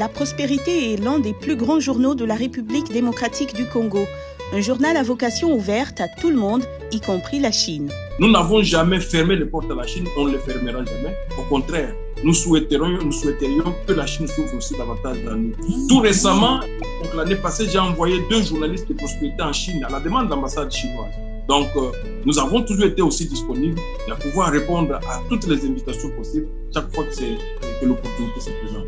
La Prospérité est l'un des plus grands journaux de la République démocratique du Congo. Un journal à vocation ouverte à tout le monde, y compris la Chine. Nous n'avons jamais fermé les portes à la Chine, on ne les fermera jamais. Au contraire, nous souhaiterions que la Chine s'ouvre aussi davantage à nous. Tout récemment, donc l'année passée, j'ai envoyé 2 journalistes de Prospérité en Chine à la demande de l'ambassade chinoise. Donc, nous avons toujours été aussi disponibles à pouvoir répondre à toutes les invitations possibles chaque fois que l'opportunité se présente.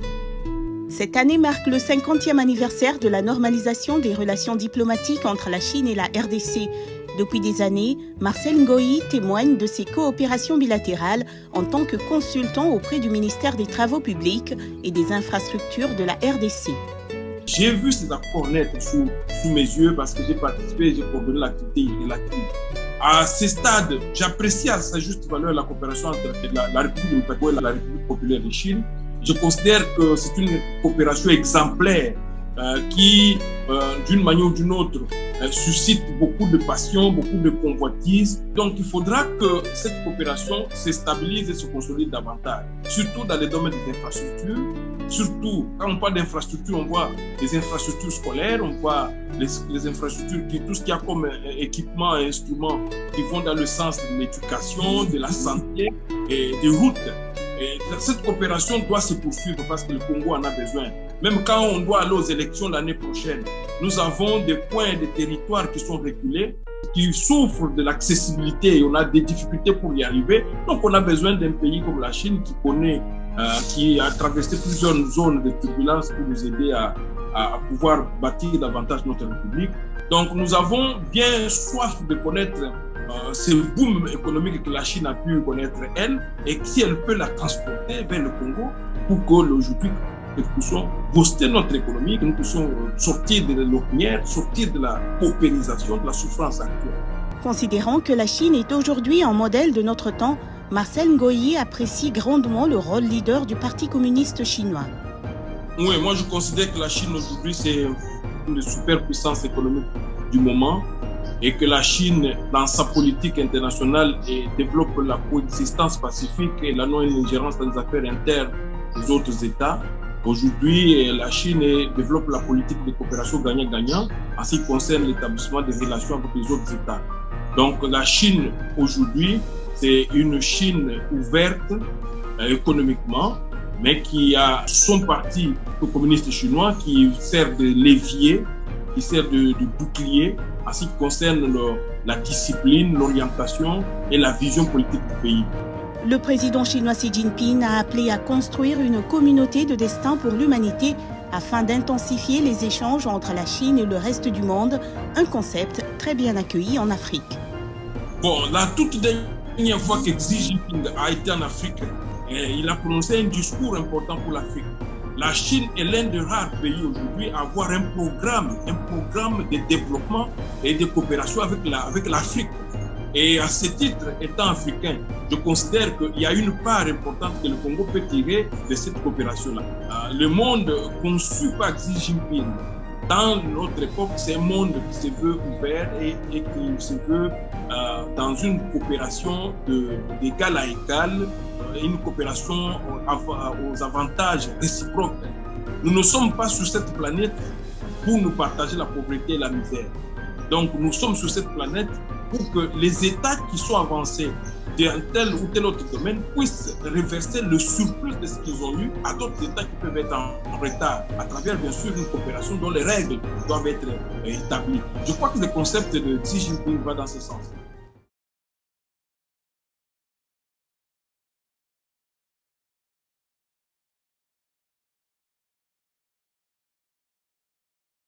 Cette année marque le 50e anniversaire de la normalisation des relations diplomatiques entre la Chine et la RDC. Depuis des années, Marcel Ngoyi témoigne de ses coopérations bilatérales en tant que consultant auprès du ministère des Travaux publics et des infrastructures de la RDC. J'ai vu ces accords naître sous mes yeux parce que j'ai participé, j'ai coordonné l'activité relative. À ce stade, j'apprécie à sa juste valeur la coopération entre la République du Congo et la République populaire de Chine. Je considère que c'est une coopération exemplaire qui, d'une manière ou d'une autre, suscite beaucoup de passion, beaucoup de convoitise. Donc, il faudra que cette coopération se stabilise et se consolide davantage, surtout dans les domaines des infrastructures. Surtout, quand on parle d'infrastructures, on voit les infrastructures scolaires, on voit les infrastructures, tout ce qu'il y a comme équipements et instruments qui vont dans le sens de l'éducation, de la santé et des routes. Et cette coopération doit se poursuivre parce que le Congo en a besoin. Même quand on doit aller aux élections l'année prochaine, nous avons des coins, des territoires qui sont reculés, qui souffrent de l'accessibilité et on a des difficultés pour y arriver. Donc on a besoin d'un pays comme la Chine qui connaît, qui a traversé plusieurs zones de turbulence pour nous aider à pouvoir bâtir davantage notre République. Donc nous avons bien soif de connaître ce boom économique que la Chine a pu connaître elle, et si elle peut la transporter vers le Congo pour qu'aujourd'hui nous puissions booster notre économie, que nous puissions sortir de l'ornière, sortir de la paupérisation, de la souffrance actuelle. Considérant que la Chine est aujourd'hui un modèle de notre temps, Marcel Ngoyi apprécie grandement le rôle leader du Parti communiste chinois. Oui, moi je considère que la Chine aujourd'hui c'est une superpuissance économique du moment, et que la Chine, dans sa politique internationale, développe la coexistence pacifique et la non-ingérence dans les affaires internes des autres États. Aujourd'hui, la Chine développe la politique de coopération gagnant-gagnant en ce qui concerne l'établissement des relations avec les autres États. Donc la Chine, aujourd'hui, c'est une Chine ouverte économiquement, mais qui a son parti communiste chinois qui sert de levier, qui sert de bouclier en ce qui concerne la discipline, l'orientation et la vision politique du pays. Le président chinois Xi Jinping a appelé à construire une communauté de destin pour l'humanité afin d'intensifier les échanges entre la Chine et le reste du monde, un concept très bien accueilli en Afrique. Bon, la toute dernière fois que Xi Jinping a été en Afrique, il a prononcé un discours important pour l'Afrique. La Chine est l'un des rares pays aujourd'hui à avoir un programme de développement et de coopération avec l'Afrique. Et à ce titre, étant africain, je considère qu'il y a une part importante que le Congo peut tirer de cette coopération-là. Le monde conçu par Xi Jinping dans notre époque, c'est un monde qui se veut ouvert et qui se veut dans une coopération d'égal à égal, une coopération aux avantages réciproques. Nous ne sommes pas sur cette planète pour nous partager la pauvreté et la misère. Donc nous sommes sur cette planète pour que les États qui sont avancés dans tel ou tel autre domaine puissent reverser le surplus de ce qu'ils ont eu à d'autres États qui peuvent être en retard, à travers bien sûr une coopération dont les règles doivent être établies. Je crois que le concept de Xi Jinping va dans ce sens.